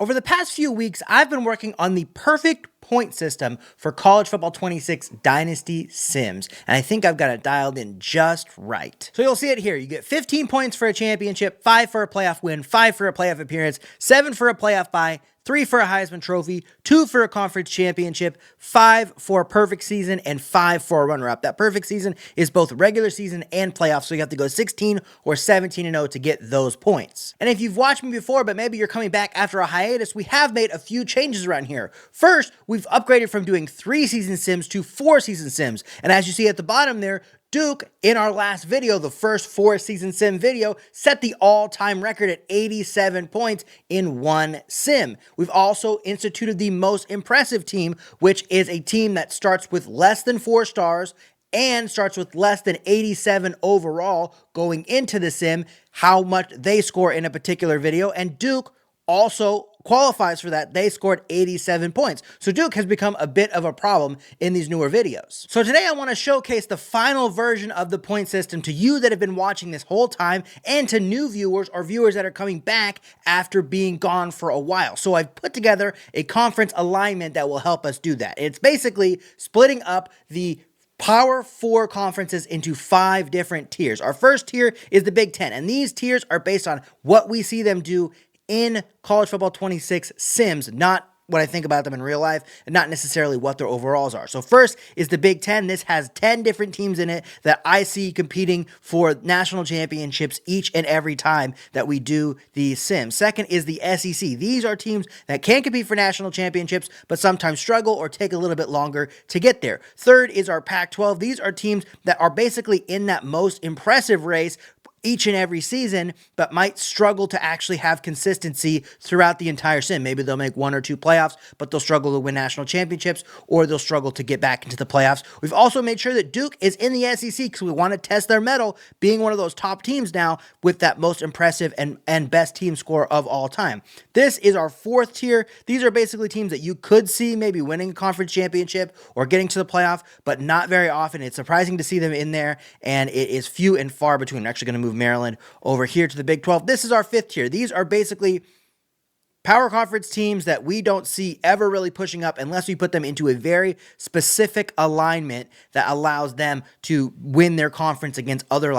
Over the past few weeks, I've been working on the perfect point system for College Football 26 Dynasty Sims, and I think I've got it dialed in just right. So you'll see it here. You get 15 points for a championship, 5 for a playoff win, 5 for a playoff appearance, 7 for a playoff bye, 3 for a Heisman Trophy, 2 for a conference championship, 5 for a perfect season, and 5 for a runner-up. That perfect season is both regular season and playoffs, so you have to go 16 or 17-0 to get those points. And if you've watched me before, but maybe you're coming back after a hiatus, we have made a few changes around here. First, we've upgraded from doing 3-season sims to 4-season sims. And as you see at the bottom there, Duke, in our last video, the first 4-season sim video, set the all-time record at 87 points in one sim. We've also instituted the most impressive team, which is a team that starts with less than 4 stars and starts with less than 87 overall going into the sim, how much they score in a particular video. And Duke also qualifies for that. They scored 87 points. So Duke has become a bit of a problem in these newer videos. So today I want to showcase the final version of the point system to you that have been watching this whole time and to new viewers or viewers that are coming back after being gone for a while. So I've put together a conference alignment that will help us do that. It's basically splitting up the Power 4 conferences into 5 different tiers. Our first tier is the Big Ten, and these tiers are based on what we see them do in College Football 26 Sims, not what I think about them in real life, and not necessarily what their overalls are. So first is the Big Ten. This has 10 different teams in it that I see competing for national championships each and every time that we do these Sims. Second is the SEC. These are teams that can compete for national championships, but sometimes struggle or take a little bit longer to get there. Third is our Pac-12. These are teams that are basically in that most impressive race each and every season, but might struggle to actually have consistency throughout the entire sim. Maybe they'll make 1 or 2 playoffs, but they'll struggle to win national championships, or they'll struggle to get back into the playoffs. We've also made sure that Duke is in the SEC because we want to test their mettle, being one of those top teams now with that most impressive and best team score of all time. This is our 4th tier. These are basically teams that you could see maybe winning a conference championship or getting to the playoff, but not very often. It's surprising to see them in there, and it is few and far between. We're actually going to move Maryland over here to the Big 12. This is our 5th tier. These are basically power conference teams that we don't see ever really pushing up unless we put them into a very specific alignment that allows them to win their conference against other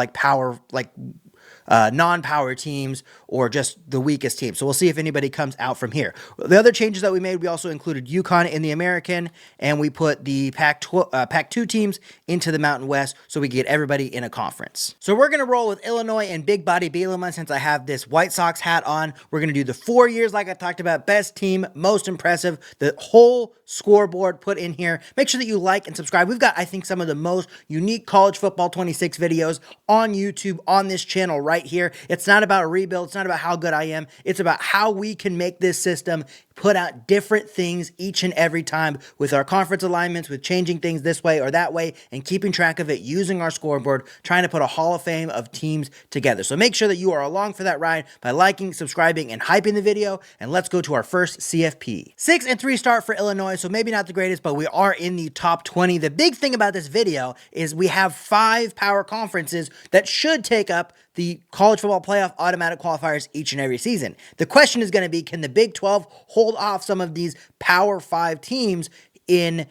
non-power teams or just the weakest team. So we'll see if anybody comes out from here. The other changes that we made, we also included UConn in the American, and we put the Pac-2 teams into the Mountain West so we get everybody in a conference. So we're going to roll with Illinois and Big Body Bielema since I have this White Sox hat on. We're going to do the 4 years like I talked about, best team, most impressive, the whole scoreboard put in here. Make sure that you like and subscribe. We've got, I think, some of the most unique College Football 26 videos on YouTube on this channel right here. It's not about a rebuild. It's not about how good I am. It's about how we can make this system put out different things each and every time with our conference alignments, with changing things this way or that way, and keeping track of it using our scoreboard, trying to put a Hall of Fame of teams together. So make sure that you are along for that ride by liking, subscribing, and hyping the video, and let's go to our first CFP. 6-3 start for Illinois, so maybe not the greatest, but we are in the top 20. The big thing about this video is we have 5 power conferences that should take up the college football playoff automatic qualifiers each and every season. The question is going to be, can the Big 12 hold off some of these Power 5 teams in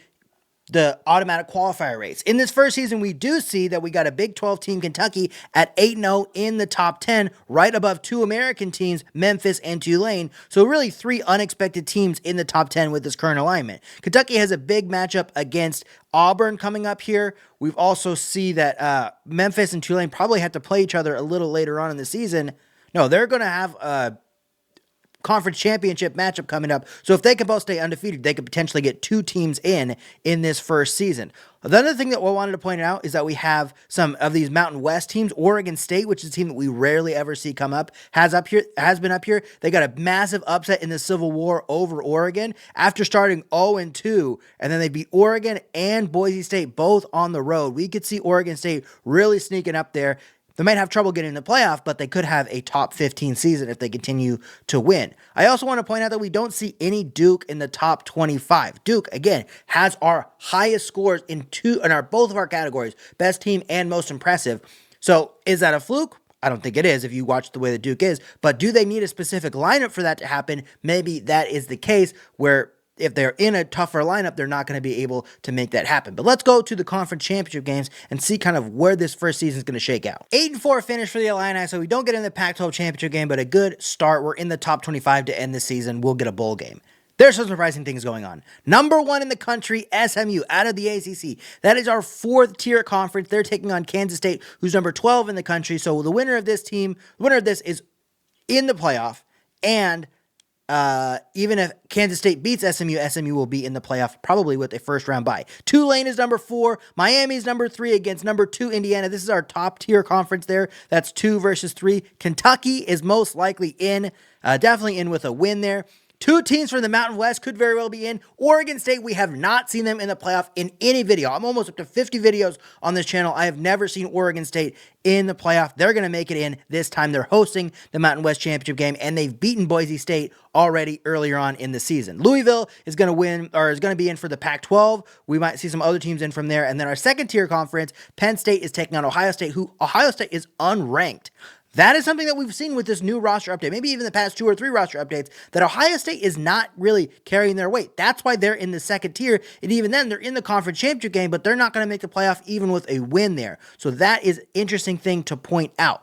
the automatic qualifier race? In this first season, we do see that we got a Big 12 team, Kentucky, at 8-0 in the top 10, right above 2 American teams, Memphis and Tulane. So really 3 unexpected teams in the top 10 with this current alignment. Kentucky has a big matchup against Auburn coming up here. We've also see that Memphis and Tulane probably have to play each other a little later on in the season. No, they're going to have a conference championship matchup coming up. So if they can both stay undefeated, they could potentially get 2 teams in this first season. The other thing that we wanted to point out is that we have some of these Mountain West teams. Oregon State, which is a team that we rarely ever see come up, has been up here. They got a massive upset in the Civil War over Oregon after starting 0-2, and then they beat Oregon and Boise State both on the road. We could see Oregon State really sneaking up there. They might have trouble getting in the playoff, but they could have a top 15 season if they continue to win. I also want to point out that we don't see any Duke in the top 25. Duke, again, has our highest scores in both of our categories, best team and most impressive. So is that a fluke? I don't think it is if you watch the way the Duke is, but do they need a specific lineup for that to happen? Maybe that is the case where if they're in a tougher lineup, they're not going to be able to make that happen. But let's go to the conference championship games and see kind of where this first season is going to shake out. 8-4 finish for the Illini, so we don't get in the Pac-12 championship game, but a good start. We're in the top 25 to end the season. We'll get a bowl game. There's some surprising things going on. Number 1 in the country, SMU, out of the ACC. That is our 4th tier conference. They're taking on Kansas State, who's number 12 in the country. So the winner of this is in the playoff, and even if Kansas State beats SMU will be in the playoff, probably with a first-round bye. Tulane is number 4. Miami's number 3 against number 2 Indiana. This is our top-tier conference there. That's 2 versus 3. Kentucky is most likely in, definitely in with a win there. 2 teams from the Mountain West could very well be in. Oregon State, we have not seen them in the playoff in any video. I'm almost up to 50 videos on this channel. I have never seen Oregon State in the playoff. They're going to make it in this time. They're hosting the Mountain West Championship game, and they've beaten Boise State already earlier on in the season. Louisville is going to win, or is going to be in for the Pac-12. We might see some other teams in from there. And then our second-tier conference, Penn State is taking on Ohio State, who Ohio State is unranked. That is something that we've seen with this new roster update, maybe even the past 2 or 3 roster updates, that Ohio State is not really carrying their weight. That's why they're in the second tier, and even then, they're in the conference championship game, but they're not going to make the playoff even with a win there. So that is an interesting thing to point out.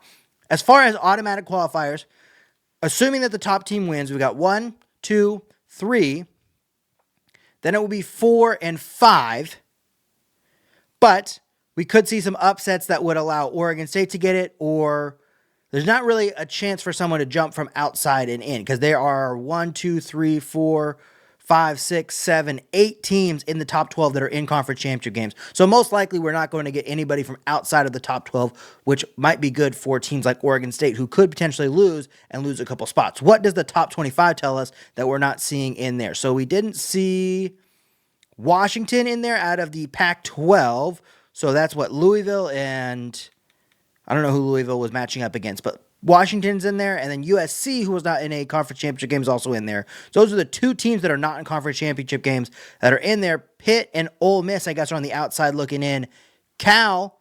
As far as automatic qualifiers, assuming that the top team wins, we got 1, 2, 3, then it will be 4 and 5, but we could see some upsets that would allow Oregon State to get it, or there's not really a chance for someone to jump from outside and in, because there are 1, 2, 3, 4, 5, 6, 7, 8 teams in the top 12 that are in conference championship games. So most likely we're not going to get anybody from outside of the top 12, which might be good for teams like Oregon State, who could potentially lose a couple spots. What does the top 25 tell us that we're not seeing in there? So we didn't see Washington in there out of the Pac-12. So that's what Louisville and I don't know who Louisville was matching up against, but Washington's in there, and then USC, who was not in a conference championship game, is also in there. So those are the 2 teams that are not in conference championship games that are in there. Pitt and Ole Miss, I guess, are on the outside looking in. Cal,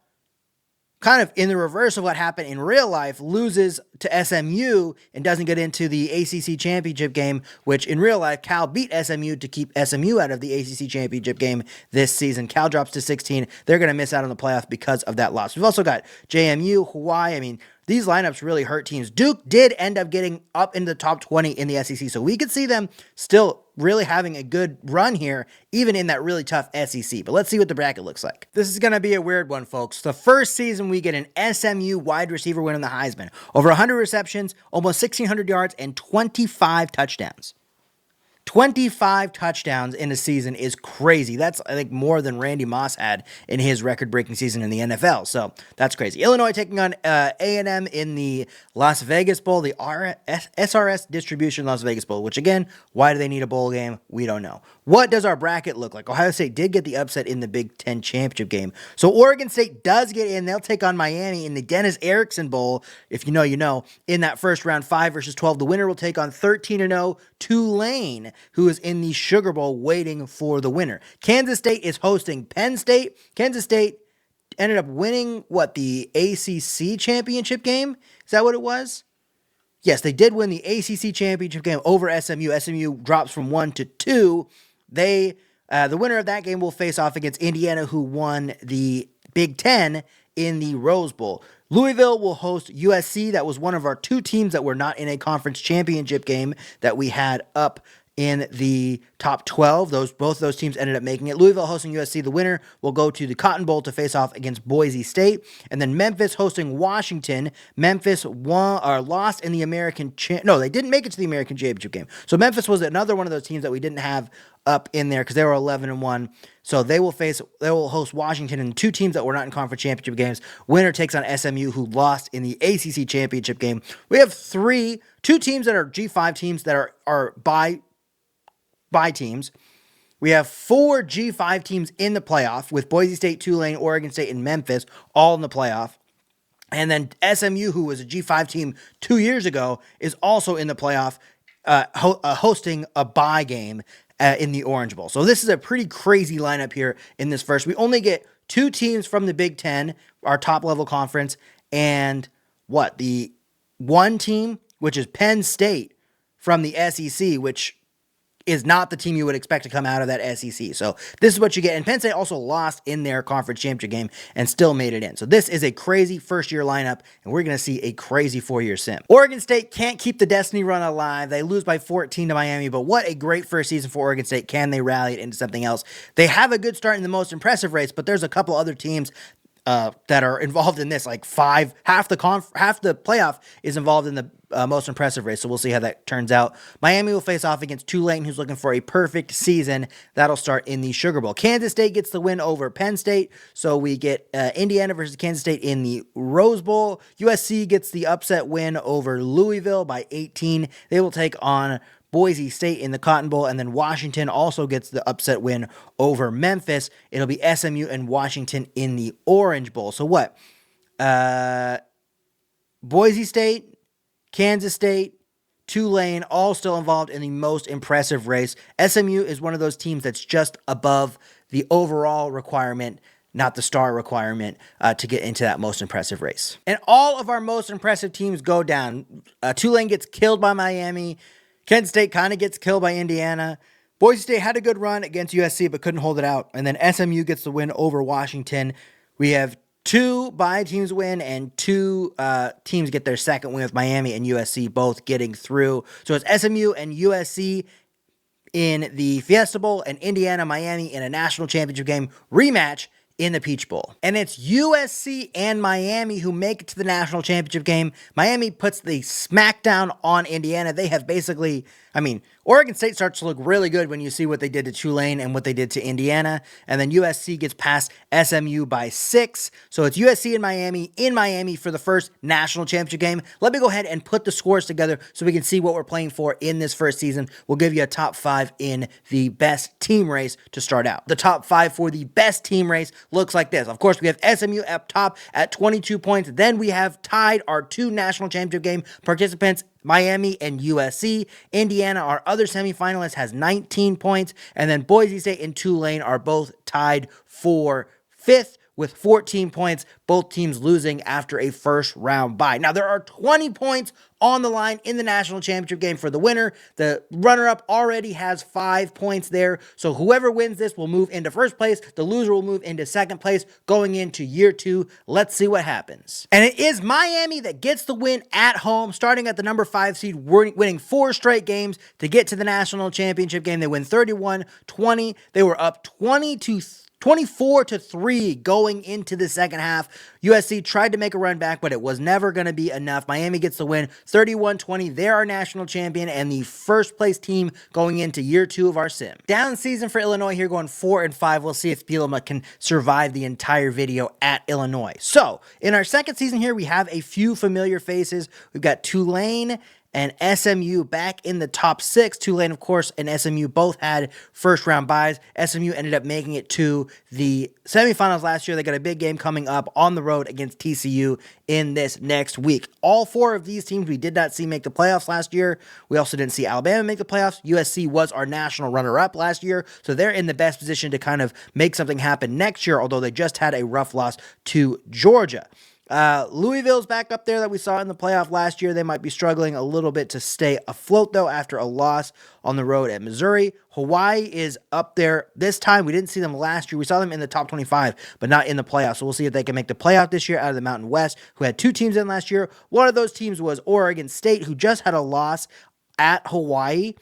kind of in the reverse of what happened in real life, loses to SMU and doesn't get into the ACC championship game, which in real life, Cal beat SMU to keep SMU out of the ACC championship game this season. Cal drops to 16. They're going to miss out on the playoff because of that loss. We've also got JMU, Hawaii. I mean, these lineups really hurt teams. Duke did end up getting up into the top 20 in the SEC, so we could see them still really having a good run here, even in that really tough SEC. But let's see what the bracket looks like. This is going to be a weird one, folks. The first season, we get an SMU wide receiver winning the Heisman. Over 100 receptions, almost 1,600 yards, and 25 touchdowns. 25 touchdowns in a season is crazy. That's, I think, more than Randy Moss had in his record-breaking season in the NFL. So that's crazy. Illinois taking on A&M in the Las Vegas Bowl, the SRS Distribution Las Vegas Bowl, which, again, why do they need a bowl game? We don't know. What does our bracket look like? Ohio State did get the upset in the Big Ten championship game. So Oregon State does get in. They'll take on Miami in the Dennis Erickson Bowl. If you know, you know. In that first round, 5 versus 12, the winner will take on 13-0 Tulane, who is in the Sugar Bowl waiting for the winner. Kansas State is hosting Penn State. Kansas State ended up winning, the ACC championship game? Is that what it was? Yes, they did win the ACC championship game over SMU. SMU drops from 1 to 2. The winner of that game will face off against Indiana, who won the Big Ten in the Rose Bowl. Louisville will host USC. That was one of our 2 teams that were not in a conference championship game that we had up in the top 12. Both those teams ended up making it. Louisville hosting USC. The winner will go to the Cotton Bowl to face off against Boise State. And then Memphis hosting Washington. Memphis lost in the they didn't make it to the American Championship game. So Memphis was another one of those teams that we didn't have up in there because they were 11-1. So they will host Washington, and 2 teams that were not in conference championship games. Winner takes on SMU, who lost in the ACC championship game. We have 2 teams that are G5 teams that are bye teams. We have 4 G5 teams in the playoff with Boise State, Tulane, Oregon State, and Memphis all in the playoff. And then SMU, who was a G5 team 2 years ago, is also in the playoff, hosting a bye game in the Orange Bowl. So this is a pretty crazy lineup here in this first. We only get 2 teams from the Big Ten, our top-level conference, and the one team, which is Penn State from the SEC, which is not the team you would expect to come out of that SEC. So this is what you get. And Penn State also lost in their conference championship game and still made it in. So this is a crazy first-year lineup, and we're going to see a crazy four-year sim. Oregon State can't keep the Destiny run alive. They lose by 14 to Miami, but what a great first season for Oregon State. Can they rally it into something else? They have a good start in the most impressive race, but there's a couple other teams that are involved in this, like half the playoff is involved in the most impressive race. So we'll see how that turns out. Miami will face off against Tulane, who's looking for a perfect season. That'll start in the Sugar Bowl. Kansas State gets the win over Penn State. So we get Indiana versus Kansas State in the Rose Bowl. USC gets the upset win over Louisville by 18. They will take on Boise State in the Cotton Bowl, and then Washington also gets the upset win over Memphis. It'll be SMU and Washington in the Orange Bowl. So what? Boise State, Kansas State, Tulane, all still involved in the most impressive race. SMU is one of those teams that's just above the overall requirement, not the star requirement, to get into that most impressive race. And all of our most impressive teams go down. Tulane gets killed by Miami. Kansas State kind of gets killed by Indiana. Boise State had a good run against USC, but couldn't hold it out. And then SMU gets the win over Washington. We have 2 bye teams win, and 2 teams get their second win, with Miami and USC both getting through. So it's SMU and USC in the Fiesta Bowl, and Indiana, Miami in a national championship game rematch in the Peach Bowl. And it's USC and Miami who make it to the national championship game. Miami puts the smackdown on Indiana. They have basically, Oregon State starts to look really good when you see what they did to Tulane and what they did to Indiana. And then USC gets past SMU by 6. So it's USC and Miami in Miami for the first national championship game. Let me go ahead and put the scores together so we can see what we're playing for in this first season. We'll give you a top 5 in the best team race to start out. The top 5 for the best team race looks like this. Of course, we have SMU up top at 22 points. Then we have tied our 2 national championship game participants, Miami and USC. Indiana, our other semifinalist, has 19 points. And then Boise State and Tulane are both tied for 5th with 14 points, both teams losing after a first round bye. Now, there are 20 points on the line in the national championship game for the winner. The runner-up already has 5 points there, so whoever wins this will move into first place. The loser will move into second place going into year 2. Let's see what happens. And it is Miami that gets the win at home, starting at the number 5 seed, winning 4 straight games to get to the national championship game. They win 31-20. They were up 24-3 going into the second half. USC tried to make a run back, but it was never going to be enough. Miami gets the win 31-20. They're our national champion and the first place team going into year 2 of our sim. Down season for Illinois here, going 4-5. We'll see if Bielema can survive the entire video at Illinois. So in our second season here, we have a few familiar faces. We've got Tulane and SMU back in the top 6. Tulane, of course, and SMU both had first-round byes. SMU ended up making it to the semifinals last year. They got a big game coming up on the road against TCU in this next week. All 4 of these teams we did not see make the playoffs last year. We also didn't see Alabama make the playoffs. USC was our national runner-up last year, so they're in the best position to kind of make something happen next year, although they just had a rough loss to Georgia. Louisville's back up there that we saw in the playoff last year. They might be struggling a little bit to stay afloat, though, after a loss on the road at Missouri. Hawaii is up there this time. We didn't see them last year. We saw them in the top 25, but not in the playoffs. So we'll see if they can make the playoff this year out of the Mountain West, who had 2 teams in last year. One of those teams was Oregon State, who just had a loss at Hawaii,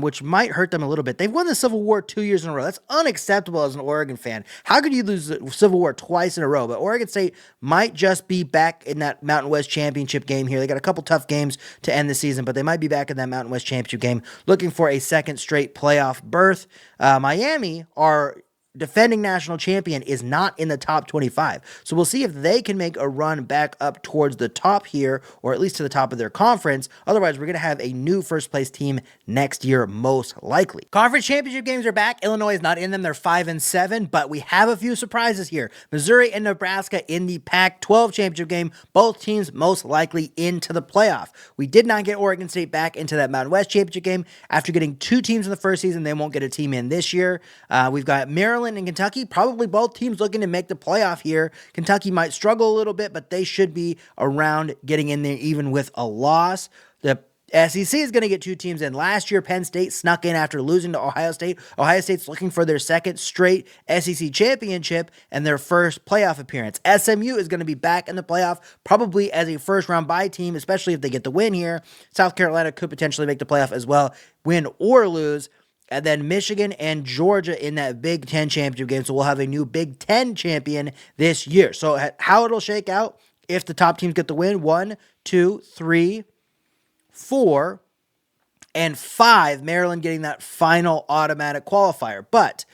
which might hurt them a little bit. They've won the Civil War 2 years in a row. That's unacceptable as an Oregon fan. How could you lose the Civil War twice in a row? But Oregon State might just be back in that Mountain West Championship game here. They got a couple tough games to end the season, but they might be back in that Mountain West Championship game looking for a second straight playoff berth. Miami are defending national champion, is not in the top 25. So we'll see if they can make a run back up towards the top here, or at least to the top of their conference. Otherwise, we're going to have a new first place team next year, most likely. Conference championship games are back. Illinois is not in them. They're 5-7, but we have a few surprises here. Missouri and Nebraska in the Pac-12 championship game. Both teams most likely into the playoff. We did not get Oregon State back into that Mountain West championship game. After getting 2 teams in the first season, they won't get a team in this year. We've got Maryland Maryland and Kentucky, probably both teams looking to make the playoff here. Kentucky might struggle a little bit, but they should be around getting in there even with a loss. The SEC is going to get two teams in. Last year, Penn State snuck in after losing to Ohio State. Ohio State's looking for their second straight SEC championship and their first playoff appearance. SMU is going to be back in the playoff, probably as a first-round bye team, especially if they get the win here. South Carolina could potentially make the playoff as well, win or lose. And then Michigan and Georgia in that Big Ten championship game. So we'll have a new Big Ten champion this year. So how it'll shake out if the top teams get the win: 1, 2, 3, 4, and 5, Maryland getting that final automatic qualifier. But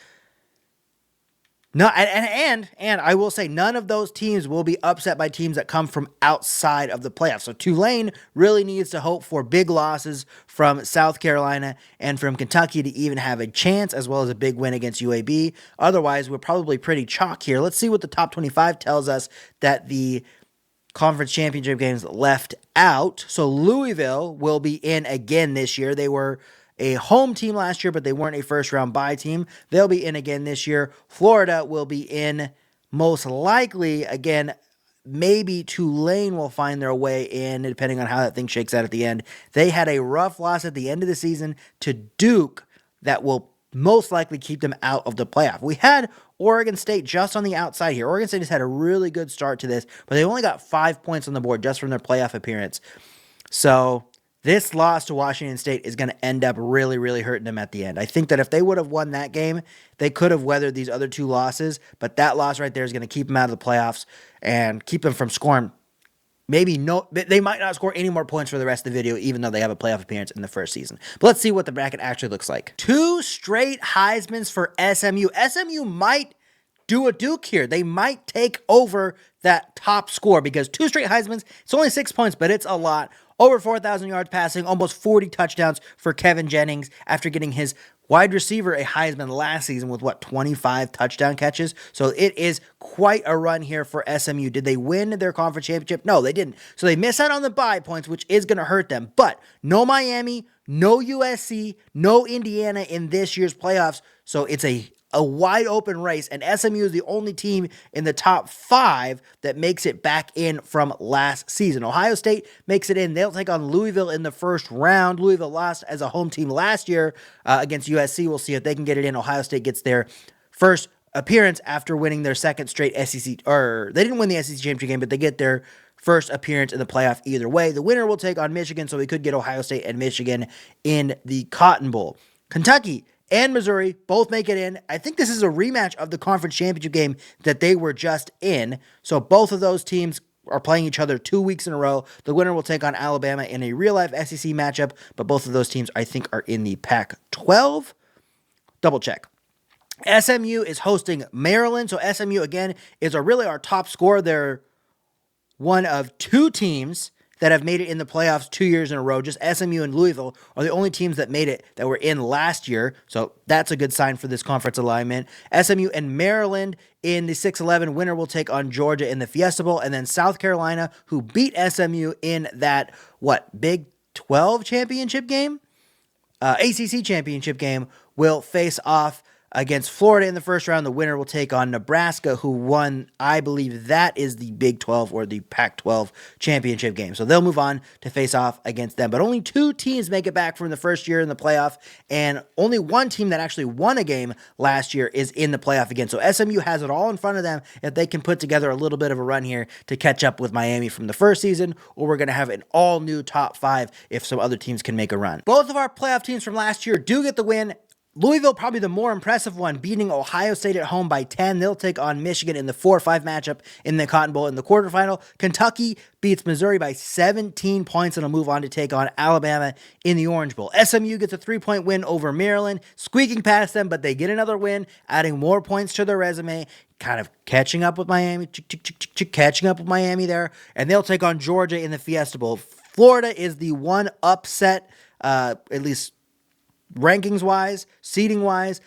no, and I will say none of those teams will be upset by teams that come from outside of the playoffs. So Tulane really needs to hope for big losses from South Carolina and from Kentucky to even have a chance, as well as a big win against UAB. Otherwise, we're probably pretty chalk here. Let's see what the top 25 tells us that the conference championship games left out. So Louisville will be in again this year. They were a home team last year, but they weren't a first-round bye team. They'll be in again this year. Florida will be in most likely again. Maybe Tulane will find their way in, depending on how that thing shakes out at the end. They had a rough loss at the end of the season to Duke that will most likely keep them out of the playoff. We had Oregon State just on the outside here. Oregon State has had a really good start to this, but they only got 5 points on the board just from their playoff appearance. So this loss to Washington State is going to end up really, really hurting them at the end. I think that if they would have won that game, they could have weathered these other two losses, but that loss right there is going to keep them out of the playoffs and keep them from scoring. They might not score any more points for the rest of the video, even though they have a playoff appearance in the first season. But let's see what the bracket actually looks like. 2 straight Heismans for SMU. SMU might do a Duke here. They might take over that top score because 2 straight Heismans, it's only 6 points, but it's a lot. Over 4,000 yards passing, almost 40 touchdowns for Kevin Jennings after getting his wide receiver a Heisman last season with, 25 touchdown catches? So it is quite a run here for SMU. Did they win their conference championship? No, they didn't. So they miss out on the bye points, which is going to hurt them. But no Miami, no USC, no Indiana in this year's playoffs. So it's a wide open race, and SMU is the only team in the top 5 that makes it back in from last season. Ohio State makes it in. They'll take on Louisville in the first round. Louisville lost as a home team last year against USC. We'll see if they can get it in. Ohio State gets their first appearance after winning their second straight SEC, or they didn't win the SEC championship game, but they get their first appearance in the playoff either way. The winner will take on Michigan, so we could get Ohio State and Michigan in the Cotton Bowl. Kentucky and Missouri both make it in. I think this is a rematch of the conference championship game that they were just in. So both of those teams are playing each other 2 weeks in a row. The winner will take on Alabama in a real-life SEC matchup, but both of those teams, I think, are in the Pac-12. Double check. SMU is hosting Maryland. So SMU, again, is really our top scorer. They're one of 2 teams that have made it in the playoffs 2 years in a row. Just SMU and Louisville are the only teams that made it that were in last year. So that's a good sign for this conference alignment. SMU and Maryland in the 6-11. Winner will take on Georgia in the Fiesta Bowl. And then South Carolina, who beat SMU in that, Big 12 championship game? ACC championship game, will face off against Florida in the first round. The winner will take on Nebraska, who won, I believe that is the Big 12 or the Pac-12 championship game. So they'll move on to face off against them. But only 2 teams make it back from the first year in the playoff, and only 1 team that actually won a game last year is in the playoff again. So SMU has it all in front of them if they can put together a little bit of a run here to catch up with Miami from the first season, or we're going to have an all-new top 5 if some other teams can make a run. Both of our playoff teams from last year do get the win. Louisville, probably the more impressive one, beating Ohio State at home by 10. They'll take on Michigan in the 4-5 matchup in the Cotton Bowl in the quarterfinal. Kentucky beats Missouri by 17 points and will move on to take on Alabama in the Orange Bowl. SMU gets a 3-point win over Maryland, squeaking past them, but they get another win, adding more points to their resume, kind of catching up with Miami, catching up with Miami there, and they'll take on Georgia in the Fiesta Bowl. Florida is the one upset, at least rankings-wise, seeding-wise,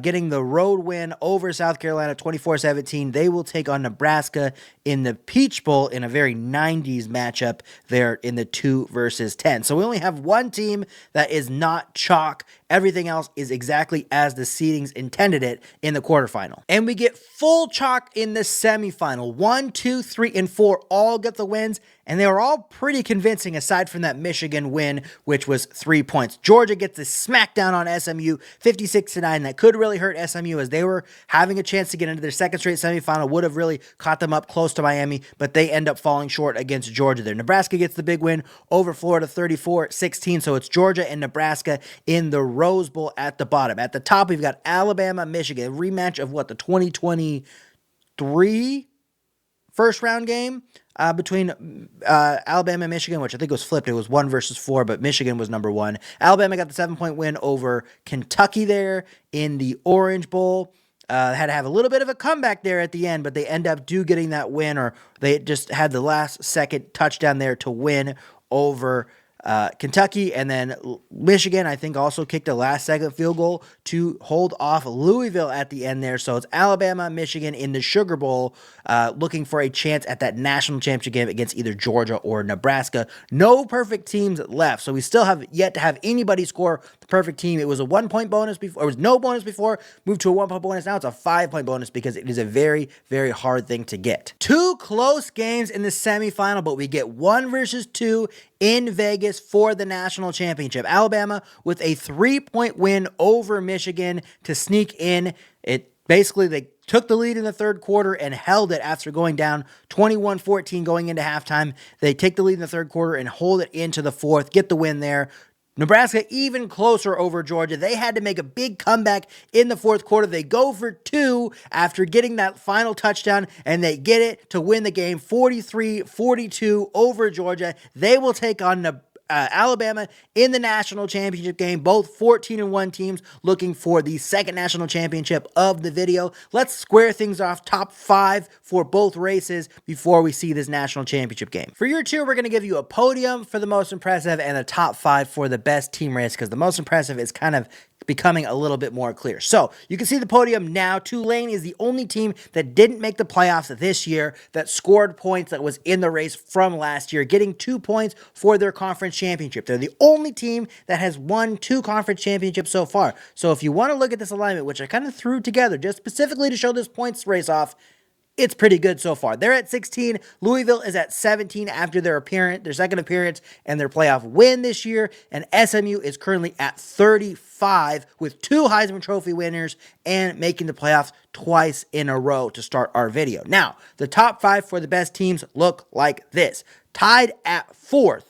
getting the road win over South Carolina 24-17. They will take on Nebraska in the Peach Bowl in a very 90s matchup there in the 2 versus 10. So we only have one team that is not chalk. Everything else is exactly as the seedings intended it in the quarterfinal. And we get full chalk in the semifinal. 1, 2, 3, and 4 all get the wins, and they were all pretty convincing aside from that Michigan win, which was 3 points. Georgia gets the smackdown on SMU, 56-9. That could really hurt SMU as they were having a chance to get into their second straight semifinal, would have really caught them up close to Miami, but they end up falling short against Georgia there. Nebraska gets the big win over Florida 34-16, so it's Georgia and Nebraska in the Rose Bowl at the bottom. At the top, we've got Alabama, Michigan, a rematch of the 2023 first round game between Alabama and Michigan, which I think was flipped. It was 1 versus 4, but Michigan was number 1. Alabama got the 7-point win over Kentucky there in the Orange Bowl. Had to have a little bit of a comeback there at the end, but they end up getting that win, or they just had the last second touchdown there to win over Kentucky. And then Michigan, I think, also kicked a last-second field goal to hold off Louisville at the end there. So it's Alabama, Michigan in the Sugar Bowl, looking for a chance at that national championship game against either Georgia or Nebraska. No perfect teams left, so we still have yet to have anybody score the perfect team. It was a 1-point bonus before. It was no bonus before, moved to a 1-point bonus. Now it's a 5-point bonus because it is a very, very hard thing to get. 2 close games in the semifinal, but we get 1 versus 2 in Vegas for the national championship. Alabama with a 3-point win over Michigan to sneak in. Basically, they took the lead in the third quarter and held it after going down 21-14 going into halftime. They take the lead in the third quarter and hold it into the fourth, get the win there. Nebraska even closer over Georgia. They had to make a big comeback in the fourth quarter. They go for 2 after getting that final touchdown, and they get it to win the game 43-42 over Georgia. They will take on Alabama in the national championship game. Both 14-1 teams looking for the second national championship of the video. Let's square things off. Top 5 for both races before we see this national championship game. For year 2, we're going to give you a podium for the most impressive and a top 5 for the best team race, because the most impressive is kind of becoming a little bit more clear. So you can see the podium now. Tulane is the only team that didn't make the playoffs this year that scored points that was in the race from last year, getting 2 points for their conference championship. They're the only team that has won 2 conference championships so far. So if you want to look at this alignment, which I kind of threw together just specifically to show this points race off, it's pretty good so far. They're at 16. Louisville is at 17 after their second appearance and their playoff win this year. And SMU is currently at 35 with 2 Heisman Trophy winners and making the playoffs twice in a row to start our video. Now, the top 5 for the best teams look like this. Tied at 4th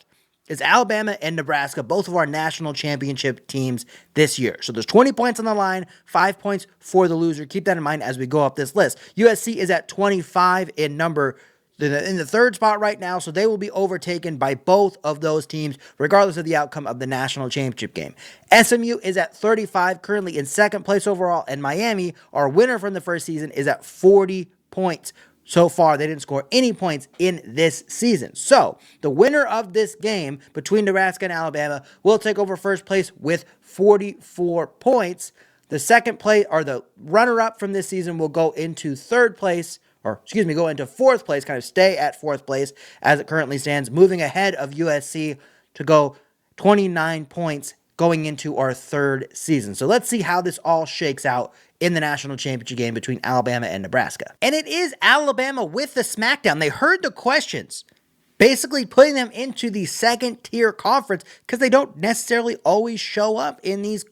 is Alabama and Nebraska, both of our national championship teams this year. So there's 20 points on the line, 5 points for the loser. Keep that in mind as we go up this list. USC is at 25 in the third spot right now, so they will be overtaken by both of those teams, regardless of the outcome of the national championship game. SMU is at 35, currently in second place overall, and Miami, our winner from the first season, is at 40 points. So far, they didn't score any points in this season. So, the winner of this game between Nebraska and Alabama will take over first place with 44 points. The second place, or the runner-up from this season, will go into fourth place, kind of stay at 4th place as it currently stands, moving ahead of USC to go 29 points going into our 3rd season. So let's see how this all shakes out in the national championship game between Alabama and Nebraska. And it is Alabama with the smackdown. They heard the questions, basically putting them into the second-tier conference because they don't necessarily always show up in these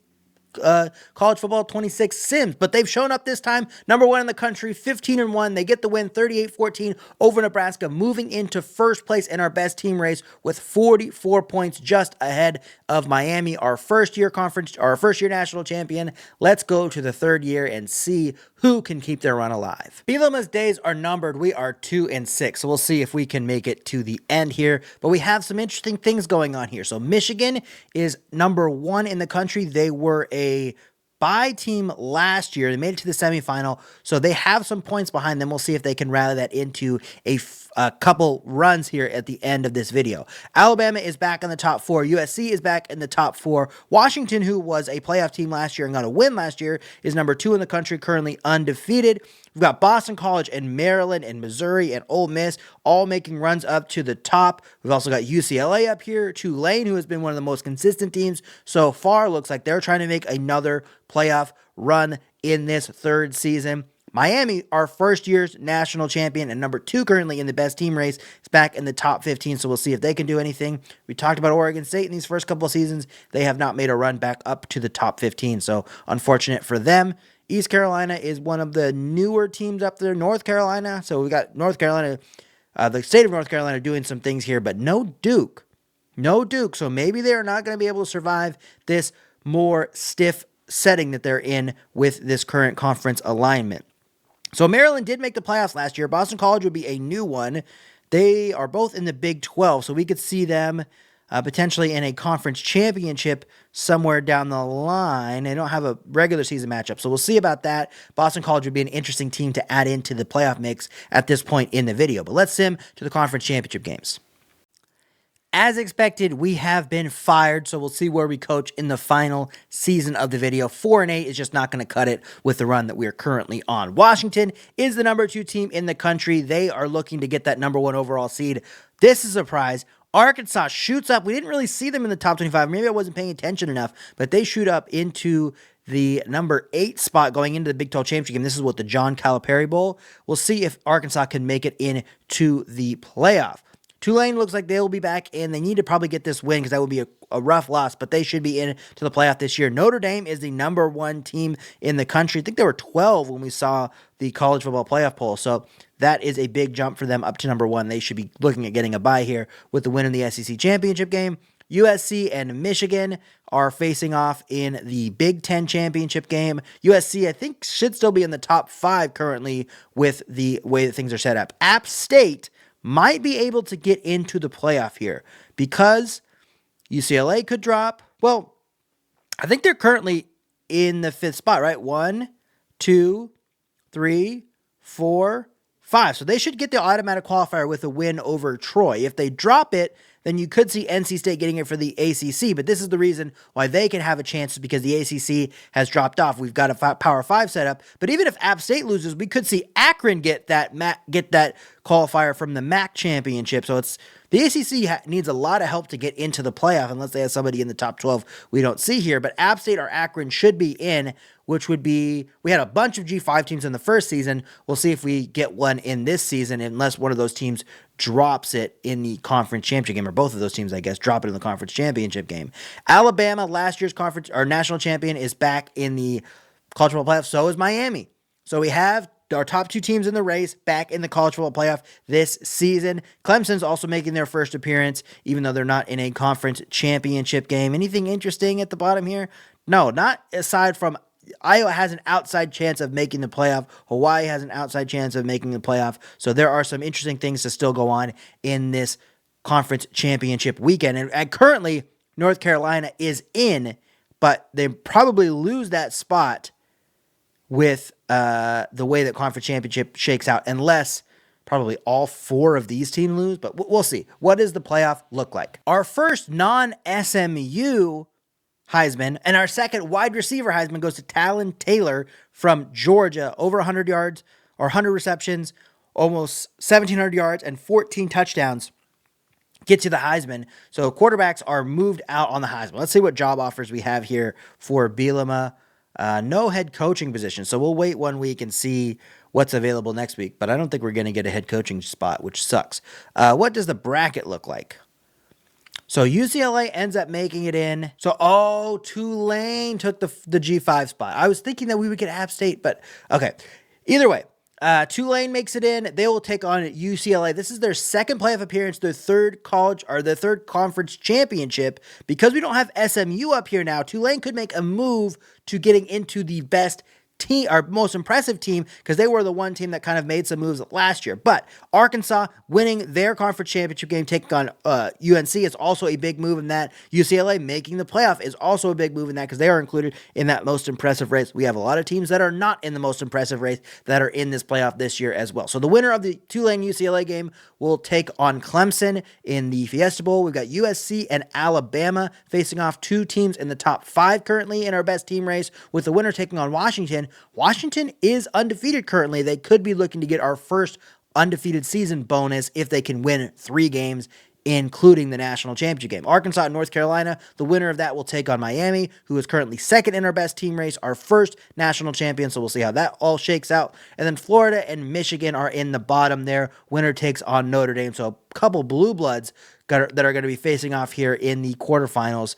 college football 26 sims, but they've shown up this time. Number 1 in the country, 15-1. They get the win 38-14 over Nebraska, moving into first place in our best team race with 44 points, just ahead of Miami, our first year national champion. Let's go to the 3rd year and see who can keep their run alive. Bielema's days are numbered. We are 2-6, so we'll see if we can make it to the end here, but we have some interesting things going on here. So Michigan is number 1 in the country. They were a bye team last year. They made it to the semifinal, so they have some points behind them. We'll see if they can rally that into a couple runs here at the end of this video. Alabama is back in the top 4. USC is back in the top 4. Washington, who was a playoff team last year and got a win last year, is number 2 in the country, currently undefeated. We've got Boston College and Maryland and Missouri and Ole Miss all making runs up to the top. We've also got UCLA up here. Tulane, who has been one of the most consistent teams so far, looks like they're trying to make another playoff run in this third season. Miami, our first year's national champion and number 2 currently in the best team race, is back in the top 15, so we'll see if they can do anything. We talked about Oregon State in these first couple of seasons. They have not made a run back up to the top 15, so unfortunate for them. East Carolina is one of the newer teams up there. North Carolina, so we got North Carolina, the state of North Carolina doing some things here, but no Duke. No Duke, so maybe they're not going to be able to survive this more stiff setting that they're in with this current conference alignment. So Maryland did make the playoffs last year. Boston College would be a new one. They are both in the Big 12, so we could see them potentially in a conference championship somewhere down the line. They don't have a regular season matchup, so we'll see about that. Boston College would be an interesting team to add into the playoff mix at this point in the video. But let's sim to the conference championship games. As expected, we have been fired, so we'll see where we coach in the final season of the video. 4-8 is just not going to cut it with the run that we are currently on. Washington is the number 2 team in the country. They are looking to get that number 1 overall seed. This is a surprise. Arkansas shoots up. We didn't really see them in the top 25. Maybe I wasn't paying attention enough, but they shoot up into the number 8 spot going into the Big 12 championship game. This is what the John Calipari Bowl. We'll see if Arkansas can make it into the playoff. Tulane looks like they will be back in. They need to probably get this win because that would be a rough loss, but they should be in to the playoff this year. Notre Dame is the number 1 team in the country. I think they were 12 when we saw the college football playoff poll, so that is a big jump for them up to number 1. They should be looking at getting a bye here with the win in the SEC championship game. USC and Michigan are facing off in the Big Ten championship game. USC, I think, should still be in the top 5 currently with the way that things are set up. App State might be able to get into the playoff here because UCLA could drop. Well, I think they're currently in the 5th spot, right? 1, 2, 3, 4, 5. So they should get the automatic qualifier with a win over Troy. If they drop it, then you could see NC State getting it for the ACC. But this is the reason why they can have a chance, is because the ACC has dropped off. We've got a Power 5 set up. But even if App State loses, we could see Akron get that qualifier from the MAC championship. So the ACC needs a lot of help to get into the playoff unless they have somebody in the top 12 we don't see here. But App State or Akron should be in, which would be, we had a bunch of G5 teams in the first season. We'll see if we get one in this season, unless one of those teams drops it in the conference championship game, or both of those teams, I guess, drop it in the conference championship game. Alabama, last year's conference or national champion, is back in the college football playoff. So is Miami. So we have our top 2 teams in the race back in the college football playoff this season. Clemson's also making their first appearance, even though they're not in a conference championship game. Anything interesting at the bottom here? No, not aside from Iowa has an outside chance of making the playoff. Hawaii has an outside chance of making the playoff. So there are some interesting things to still go on in this conference championship weekend. And currently, North Carolina is in, but they probably lose that spot with the way that conference championship shakes out, unless probably all 4 of these teams lose. But we'll see. What does the playoff look like? Our first non-SMU Heisman, and our second wide receiver Heisman goes to Talon Taylor from Georgia. Over 100 yards or 100 receptions, almost 1,700 yards and 14 touchdowns. Gets you the Heisman. So quarterbacks are moved out on the Heisman. Let's see what job offers we have here for Bielema. No head coaching position. So we'll wait 1 week and see what's available next week. But I don't think we're going to get a head coaching spot, which sucks. What does the bracket look like? So UCLA ends up making it in. So, Tulane took the G5 spot. I was thinking that we would get App State, but okay. Either way, Tulane makes it in. They will take on UCLA. This is their second playoff appearance, their third conference championship. Because we don't have SMU up here now, Tulane could make a move to getting into the best team, our most impressive team, because they were the one team that kind of made some moves last year. But Arkansas winning their conference championship game, taking on UNC, is also a big move in that. UCLA making the playoff is also a big move in that, because they are included in that most impressive race. We have a lot of teams that are not in the most impressive race that are in this playoff this year as well. So the winner of the Tulane UCLA game will take on Clemson in the Fiesta Bowl. We've got USC and Alabama facing off, two teams in the top 5 currently in our best team race, with the winner taking on Washington. Washington is undefeated currently. They could be looking to get our first undefeated season bonus if they can win 3 games, including the national championship game. Arkansas and North Carolina, the winner of that will take on Miami, who is currently second in our best team race, our first national champion, so we'll see how that all shakes out. And then Florida and Michigan are in the bottom there. Winner takes on Notre Dame, so a couple blue bloods that are going to be facing off here in the quarterfinals,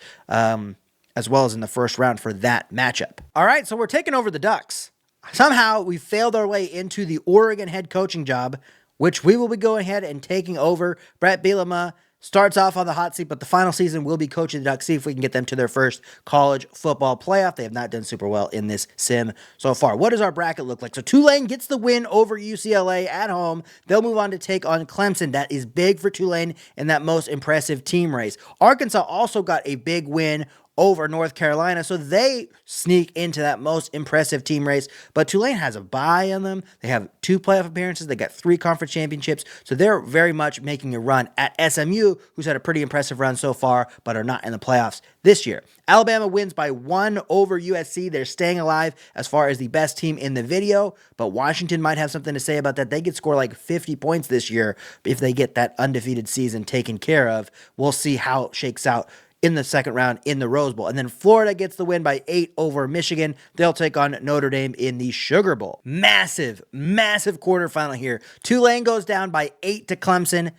as well as in the first round for that matchup. All right, so we're taking over the Ducks. Somehow we failed our way into the Oregon head coaching job, which we will be going ahead and taking over. Brett Bielema starts off on the hot seat, but the final season will be coaching the Ducks. See if we can get them to their first college football playoff. They have not done super well in this sim so far. What does our bracket look like? So Tulane gets the win over UCLA at home. They'll move on to take on Clemson. That is big for Tulane in that most impressive team race. Arkansas also got a big win over North Carolina, so they sneak into that most impressive team race. But Tulane has a bye on them. They have 2 playoff appearances. They got 3 conference championships, so they're very much making a run at SMU, who's had a pretty impressive run so far, but are not in the playoffs this year. Alabama wins by 1 over USC. They're staying alive as far as the best team in the video, but Washington might have something to say about that. They could score like 50 points this year if they get that undefeated season taken care of. We'll see how it shakes out in the second round in the Rose Bowl. And then Florida gets the win by 8 over Michigan. They'll take on Notre Dame in the Sugar Bowl. Massive quarterfinal here. Tulane goes down by 8 to Clemson.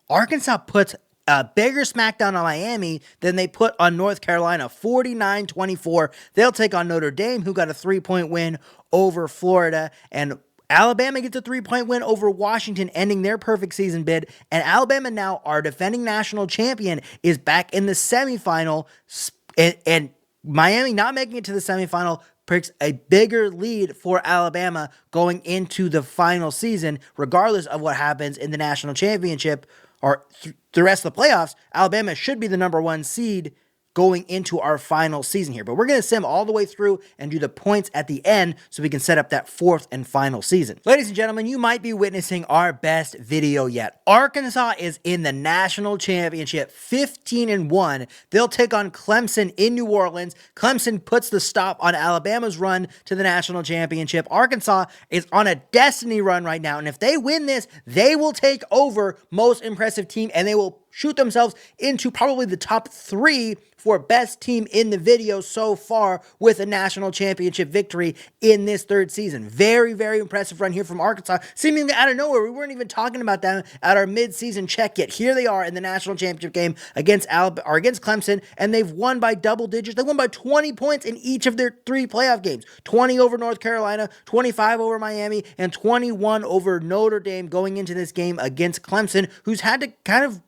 Arkansas puts a bigger smackdown on Miami than they put on North Carolina, 49-24. They'll take on Notre Dame, who got a 3-point win over Florida, and Alabama gets a 3-point win over Washington, ending their perfect season bid. And Alabama now, our defending national champion, is back in the semifinal. And Miami not making it to the semifinal picks a bigger lead for Alabama going into the final season, regardless of what happens in the national championship or the rest of the playoffs. Alabama should be the number 1 seed going into our final season here. But we're going to sim all the way through and do the points at the end so we can set up that 4th and final season. Ladies and gentlemen, you might be witnessing our best video yet. Arkansas is in the national championship, 15-1. They'll take on Clemson in New Orleans. Clemson puts the stop on Alabama's run to the national championship. Arkansas is on a destiny run right now, and if they win this, they will take over most impressive team, and they will shoot themselves into probably the top 3 for best team in the video so far with a national championship victory in this 3rd season. Very impressive run here from Arkansas, seemingly out of nowhere. We weren't even talking about them at our mid-season check yet. Here they are in the national championship game against Clemson, and they've won by double digits. They won by 20 points in each of their 3 playoff games. 20 over North Carolina, 25 over Miami, and 21 over Notre Dame going into this game against Clemson, who's had to kind of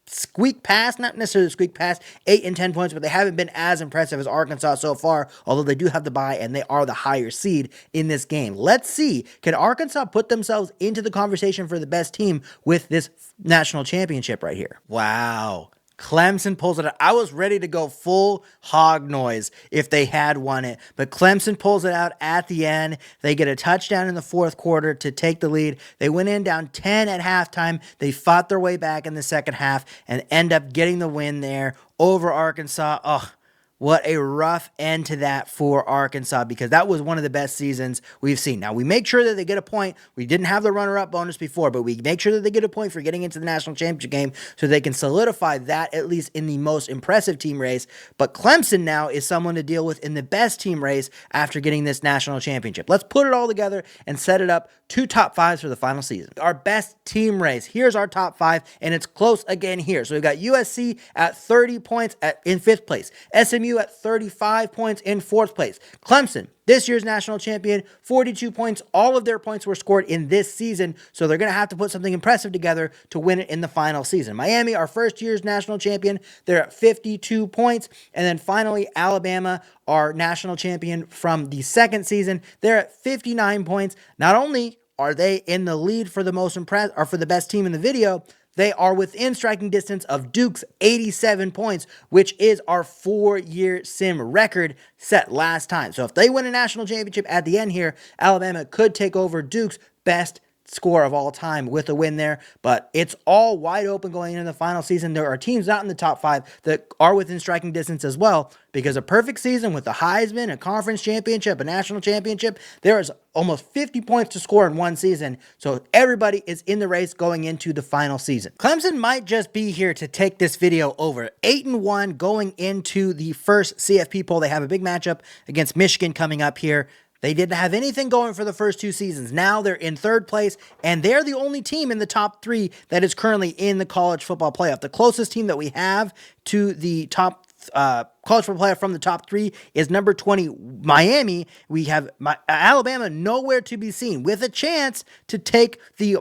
squeak past, not necessarily squeak past 8 and 10 points, but they haven't been as impressive as Arkansas so far, although they do have the bye and they are the higher seed in this game. Let's see, can Arkansas put themselves into the conversation for the best team with this national championship right here? Wow. Clemson pulls it out. I was ready to go full hog noise if they had won it, but Clemson pulls it out at the end. They get a touchdown in the 4th quarter to take the lead. They went in down 10 at halftime. They fought their way back in the second half and end up getting the win there over Arkansas. Oh, what a rough end to that for Arkansas, because that was one of the best seasons we've seen. Now, we make sure that they get a point. We didn't have the runner-up bonus before, but we make sure that they get a point for getting into the national championship game so they can solidify that at least in the most impressive team race. But Clemson now is someone to deal with in the best team race after getting this national championship. Let's put it all together and set it up 2 top 5s for the final season. Our best team race. Here's our top 5, and it's close again here. So we've got USC at 30 points in 5th place. SMU SMU at 35 points in 4th place. Clemson, this year's national champion, 42 points. All of their points were scored in this season, so they're going to have to put something impressive together to win it in the final season. Miami, our first year's national champion, they're at 52 points. And then finally, Alabama, our national champion from the second season, they're at 59 points. Not only are they in the lead for the most impressive or for the best team in the video, they are within striking distance of Duke's 87 points, which is our 4-year sim record set last time. So if they win a national championship at the end here, Alabama could take over Duke's best score of all time with a win there, but it's all wide open going into the final season. There are teams not in the top 5 that are within striking distance as well, because a perfect season with a Heisman, a conference championship, a national championship, there is almost 50 points to score in one season, so everybody is in the race going into the final season. Clemson might just be here to take this video over. 8-1 going into the first CFP poll. They have a big matchup against Michigan coming up here. They didn't have anything going for the first 2 seasons. Now they're in 3rd place, and they're the only team in the top 3 that is currently in the college football playoff. The closest team that we have to the top college football playoff from the top 3 is number 20, Miami. We have Alabama nowhere to be seen, with a chance to take the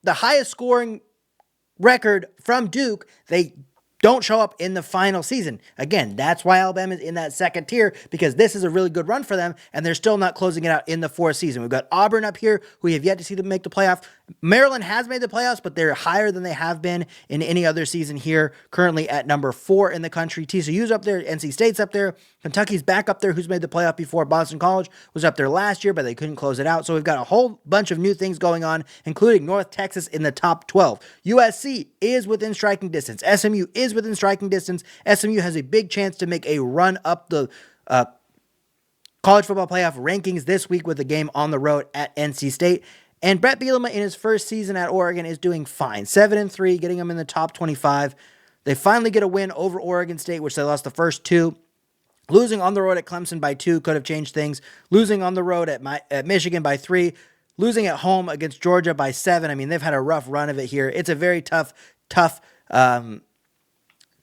highest scoring record from Duke. They don't show up in the final season. Again, that's why Alabama's in that second tier, because this is a really good run for them, and they're still not closing it out in the 4th season. We've got Auburn up here, who we have yet to see them make the playoff. Maryland has made the playoffs, but they're higher than they have been in any other season here, currently at number 4 in the country. TCU's up there, NC State's up there, Kentucky's back up there, who's made the playoff before. Boston College was up there last year, but they couldn't close it out. So we've got a whole bunch of new things going on, including North Texas in the top 12. USC is within striking distance. SMU is within striking distance. SMU has a big chance to make a run up the college football playoff rankings this week with a game on the road at NC State. And Brett Bielema in his first season at Oregon is doing fine. 7-3, getting them in the top 25. They finally get a win over Oregon State, which they lost the first 2. Losing on the road at Clemson by 2 could have changed things. Losing on the road at Michigan by 3. Losing at home against Georgia by 7. I mean, they've had a rough run of it here. It's a very tough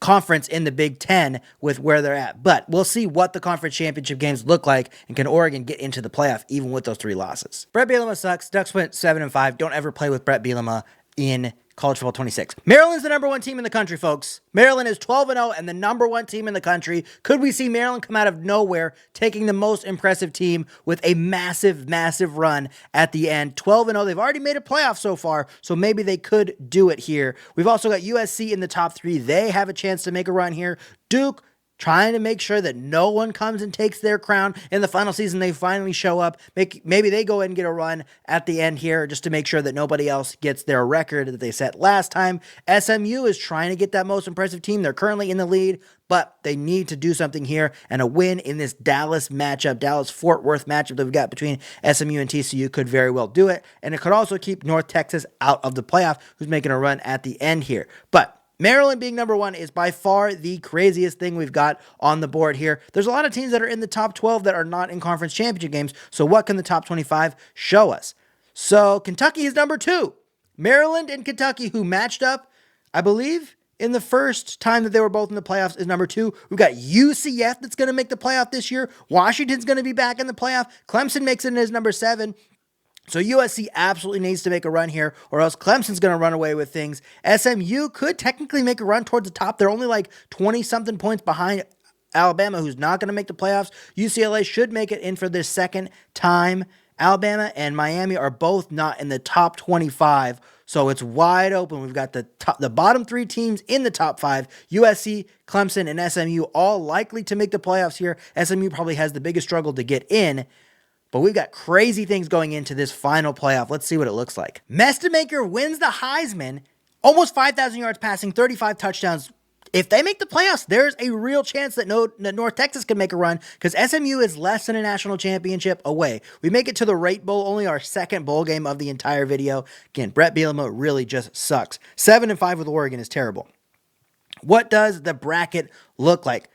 conference in the Big Ten with where they're at. But we'll see what the conference championship games look like, and can Oregon get into the playoff even with those 3 losses. Brett Bielema sucks. Ducks went 7-5. Don't ever play with Brett Bielema in college football 26. Maryland's the number 1 team in the country, folks. Maryland is 12-0 and the number 1 team in the country. Could we see Maryland come out of nowhere, taking the most impressive team with a massive, massive run at the end? 12-0. They've already made a playoff so far, so maybe they could do it here. We've also got USC in the top 3. They have a chance to make a run here. Duke, trying to make sure that no one comes and takes their crown in the final season. They finally show up. Maybe they go ahead and get a run at the end here, just to make sure that nobody else gets their record that they set last time. SMU is trying to get that most impressive team. They're currently in the lead, but they need to do something here, and a win in this Dallas-Fort Worth matchup that we've got between SMU and TCU could very well do it, and it could also keep North Texas out of the playoff, who's making a run at the end here. But Maryland being number 1 is by far the craziest thing we've got on the board here. There's a lot of teams that are in the top 12 that are not in conference championship games, so what can the top 25 show us? So Kentucky is number 2. Maryland and Kentucky, who matched up, I believe, in the first time that they were both in the playoffs, is number 2. We've got UCF that's going to make the playoff this year. Washington's going to be back in the playoff. Clemson makes it as number 7. So USC absolutely needs to make a run here, or else Clemson's going to run away with things. SMU could technically make a run towards the top. They're only like 20-something points behind Alabama, who's not going to make the playoffs. UCLA should make it in for this second time. Alabama and Miami are both not in the top 25, so it's wide open. We've got the bottom 3 teams in the top 5, USC, Clemson, and SMU, all likely to make the playoffs here. SMU probably has the biggest struggle to get in. But we've got crazy things going into this final playoff. Let's see what it looks like. Mestemaker wins the Heisman, almost 5,000 yards passing, 35 touchdowns. If they make the playoffs, there's a real chance that North Texas can make a run, because SMU is less than a national championship away. We make it to the Rate Bowl, only our second bowl game of the entire video. Again, Brett Bielema really just sucks. 7-5 with Oregon is terrible. What does the bracket look like?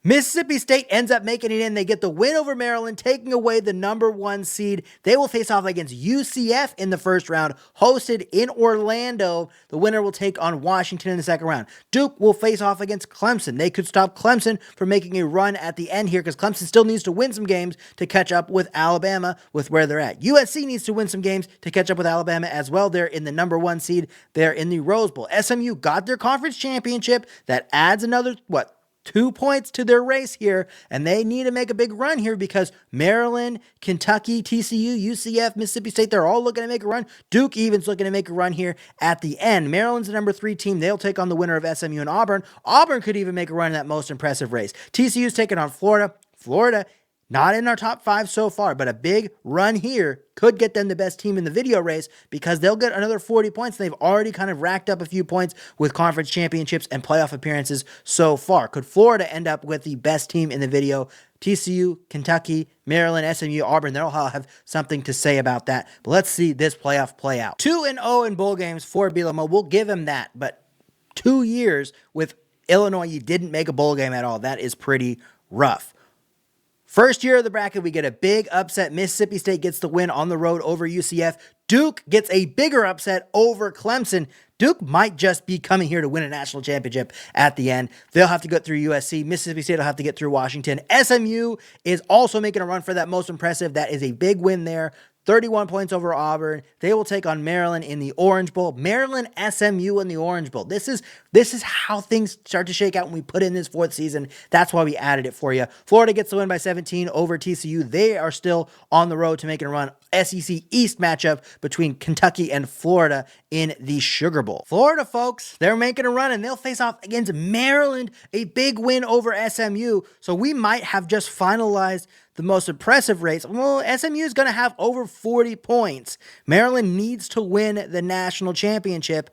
Mississippi State ends up making it in. They get the win over Maryland, taking away the #1 seed. They will face off against UCF in the first round, hosted in Orlando. The winner will take on Washington in the second round. Duke will face off against Clemson. They could stop Clemson from making a run at the end here because Clemson still needs to win some games to catch up with Alabama with where they're at. USC needs to win some games to catch up with Alabama as well. They're in the #1 seed. They're in the Rose Bowl. SMU got their conference championship. That adds another, 2 points to their race here, and they need to make a big run here because Maryland, Kentucky, TCU, UCF, Mississippi State, they're all looking to make a run. Duke even's looking to make a run here at the end. Maryland's the #3 team. They'll take on the winner of SMU and Auburn. Auburn could even make a run in that most impressive race. TCU's taking on Florida. Florida, not in our top 5 so far, but a big run here could get them the best team in the video race because they'll get another 40 points. They've already kind of racked up a few points with conference championships and playoff appearances so far. Could Florida end up with the best team in the video? TCU, Kentucky, Maryland, SMU, Auburn, they'll all have something to say about that. But let's see this playoff play out. 2-0 in bowl games for Bielema. We'll give him that, but 2 years with Illinois, you didn't make a bowl game at all. That is pretty rough. First year of the bracket, we get a big upset. Mississippi State gets the win on the road over UCF. Duke gets a bigger upset over Clemson. Duke might just be coming here to win a national championship at the end. They'll have to go through USC. Mississippi State will have to get through Washington. SMU is also making a run for that most impressive. That is a big win there. 31 points over Auburn. They will take on Maryland in the Orange Bowl. Maryland, SMU in the Orange Bowl. This is how things start to shake out when we put in this 4th season. That's why we added it for you. Florida gets the win by 17 over TCU. They are still on the road to making a run. SEC East matchup between Kentucky and Florida in the Sugar Bowl. Florida, folks, they're making a run, and they'll face off against Maryland, a big win over SMU. So we might have just finalized the most impressive race. Well, SMU is going to have over 40 points. Maryland needs to win the national championship,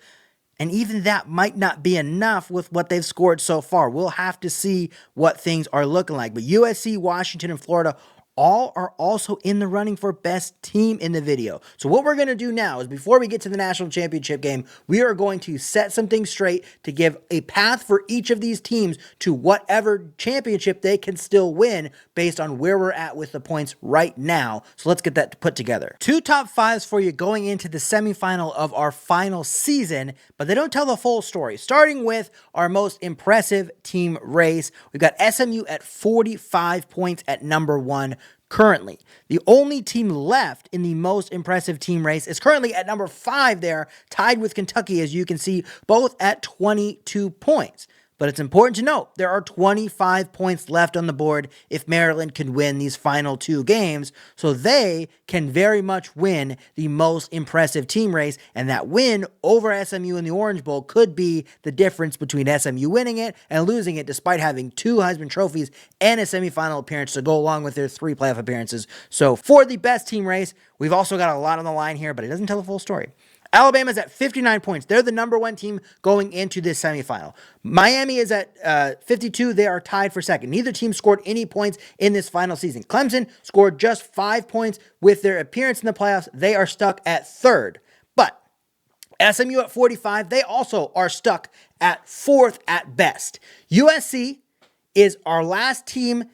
and even that might not be enough with what they've scored so far. We'll have to see what things are looking like. But USC, Washington, and Florida all are also in the running for best team in the video. So what we're going to do now is before we get to the national championship game, we are going to set some things straight to give a path for each of these teams to whatever championship they can still win based on where we're at with the points right now. So let's get that put together. 2 top 5s for you going into the semifinal of our final season, but they don't tell the full story. Starting with our most impressive team race, we've got SMU at 45 points at #1. Currently, the only team left in the most impressive team race is currently at #5 there, tied with Kentucky, as you can see, both at 22 points. But it's important to note there are 25 points left on the board if Maryland can win these final 2 games, so they can very much win the most impressive team race, and that win over SMU in the Orange Bowl could be the difference between SMU winning it and losing it despite having 2 Heisman trophies and a semifinal appearance to go along with their 3 playoff appearances. So for the best team race, we've also got a lot on the line here, but it doesn't tell the full story. Alabama's at 59 points. They're the #1 team going into this semifinal. Miami is at 52. They are tied for second. Neither team scored any points in this final season. Clemson scored just 5 points with their appearance in the playoffs. They are stuck at third. But SMU at 45, they also are stuck at 4th at best. USC is our last team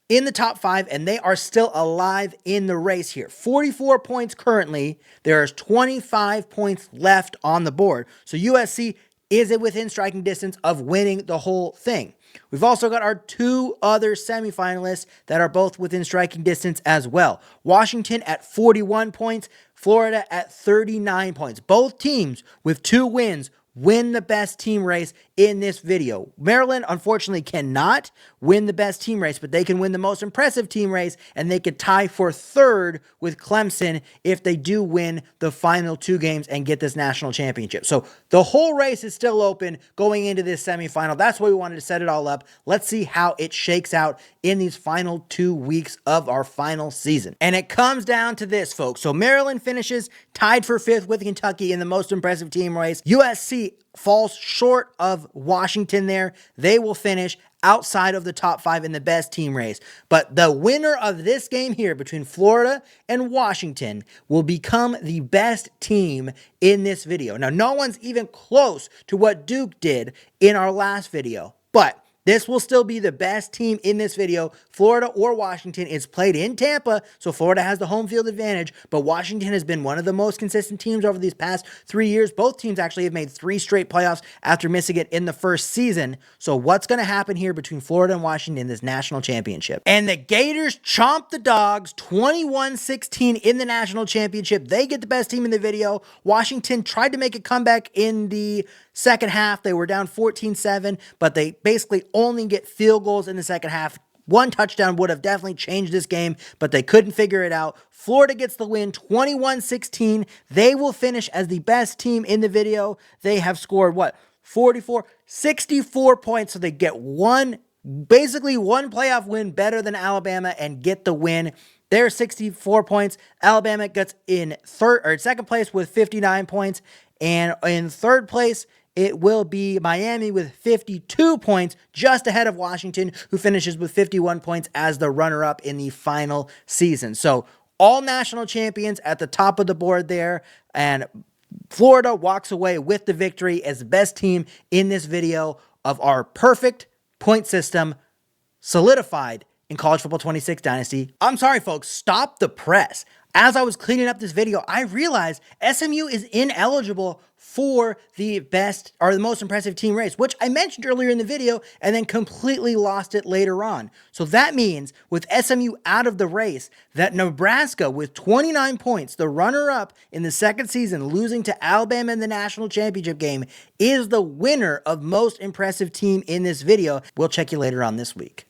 in the top 5, and they are still alive in the race here. 44 points currently. There's 25 points left on the board. So USC is it within striking distance of winning the whole thing. We've also got our 2 other semifinalists that are both within striking distance as well. Washington at 41 points, Florida at 39 points. Both teams with 2 wins win the best team race in this video. Maryland, unfortunately, cannot win the best team race, but they can win the most impressive team race, and they could tie for 3rd with Clemson if they do win the final 2 games and get this national championship. So the whole race is still open going into this semifinal. That's why we wanted to set it all up. Let's see how it shakes out in these final 2 weeks of our final season. And it comes down to this, folks. So Maryland finishes tied for 5th with Kentucky in the most impressive team race. USC falls short of Washington there. They will finish outside of the top 5 in the best team race. But the winner of this game here between Florida and Washington will become the best team in this video. Now, no one's even close to what Duke did in our last video, but This will still be the best team in this video. Florida or Washington is played in Tampa, so Florida has the home field advantage, but Washington has been one of the most consistent teams over these past 3 years. Both teams actually have made 3 straight playoffs after missing it in the first season. So what's going to happen here between Florida and Washington in this national championship? And the Gators chomp the Dogs 21-16 in the national championship. They get the best team in the video. Washington tried to make a comeback in the second half. They were down 14-7, but they basically only get field goals in the second half. One touchdown would have definitely changed this game, but they couldn't figure it out. Florida gets the win 21-16. They will finish as the best team in the video. They have scored, 64 points, so they get basically one playoff win better than Alabama and get the win. They're 64 points. Alabama gets in second place with 59 points, and in third place, it will be Miami with 52 points, just ahead of Washington, who finishes with 51 points as the runner-up in the final season. So all national champions at the top of the board there, and Florida walks away with the victory as the best team in this video of our perfect point system solidified in College Football 26 Dynasty. I'm sorry, folks. Stop the press. As I was cleaning up this video, I realized SMU is ineligible for the best or the most impressive team race, which I mentioned earlier in the video and then completely lost it later on. So that means with SMU out of the race, that Nebraska with 29 points, the runner-up in the second season, losing to Alabama in the national championship game, is the winner of most impressive team in this video. We'll check you later on this week.